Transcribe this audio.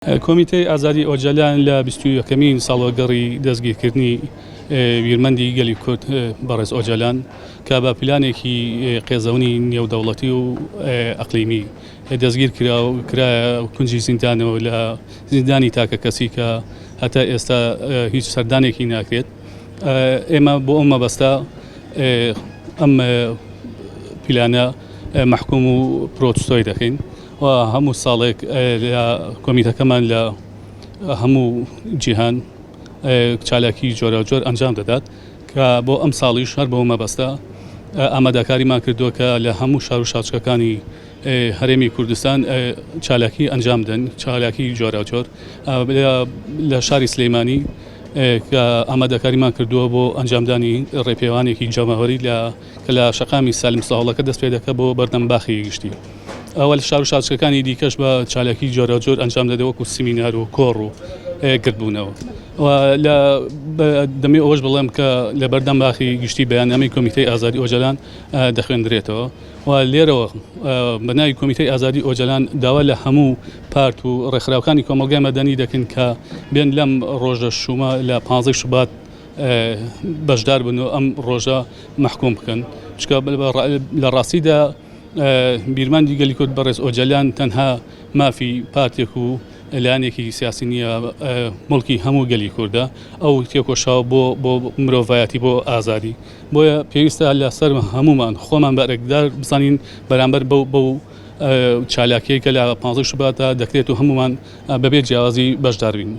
کۆمیتەی ئازادی ئۆجەلان لە 21مین ساڵوەگەڕی دەستگیرکردنی ویرمەندی گەلی کورد بەڕێز ئۆجەلان کە بە پلانێکی قێزەونی نێودەوڵەتی و ئەقلیمی دەستگیر کرایە کونجی زیندانەوە لە زیندانی تاکە کەسی کە هەتا ئێستا هیچ سەردانێکی ناکرێت. ئێمە بۆ ئەم مەبەستە ئەم پلانە محکوم و پرۆتستۆی دەکەین و هەموو ساڵێک لە کۆمیتەکەمان لە هەموو جیهان چالاکی جۆرە جۆر ئەنجام دەدات کە بۆ ئەم ساڵیش هەر بۆ مەبەستە ئامادەکاریمان کردووە کە لە هەموو شار و شاچکەکانی هەرێمی کوردستان چالاکی ئەنجام دەن، چالاکی جۆرە جۆر لە شاری سلەیمانی کە ئامادەکاریمان کردووە بۆ ئەنجامدانی ڕێپێوانێکی جەماوەری کە لە شەقامی سالم ساڵەکە دەست پێ دەکە بۆ بەردەم باخی گشتی. ئەوە لە شار و شاچکەکانی دیکەش بە چالاکی جۆرە جۆر ئەنجام دەدە وەکو سیمینار و کۆڕ و گردبوونەوە. دەمێ ئەوەش بڵێم کە لە بەردەم باخی گشتی بەیاننامەی کۆمیتەی ئازادی ئۆجەلان دەخوێندرێتەوە و لێرەوە بەناوی کۆمیتەی ئازادی ئۆجەلان داوا لە هەموو پارت و ڕێکخراوەکانی کۆمەلگای مەدەنی دەکەن کە بێن لەم ڕۆژە شومە لە 15 شوبات بەشدار بن و ئەم ڕۆژە محکوم بکەن. چکە لە ڕاستیدا بیرمەندی گەلی کورد بەڕێز ئۆجەلان تەنها مافی پارتێک و لایەنێکی سیاسی نییە، مڵکی هەموو گەلی کوردە، ئەو تێکۆشاوە بۆ مرۆڤایەتی بۆ ئازادی. بۆیە پێویستە لەسەر هەمومان خۆمان بەرەکدار بزانین بەرامبەر بەو چالاکیەی کە لە 15 شوباتە دەکرێت و هەمومان بەبێ جیاوازی بەشدار بین.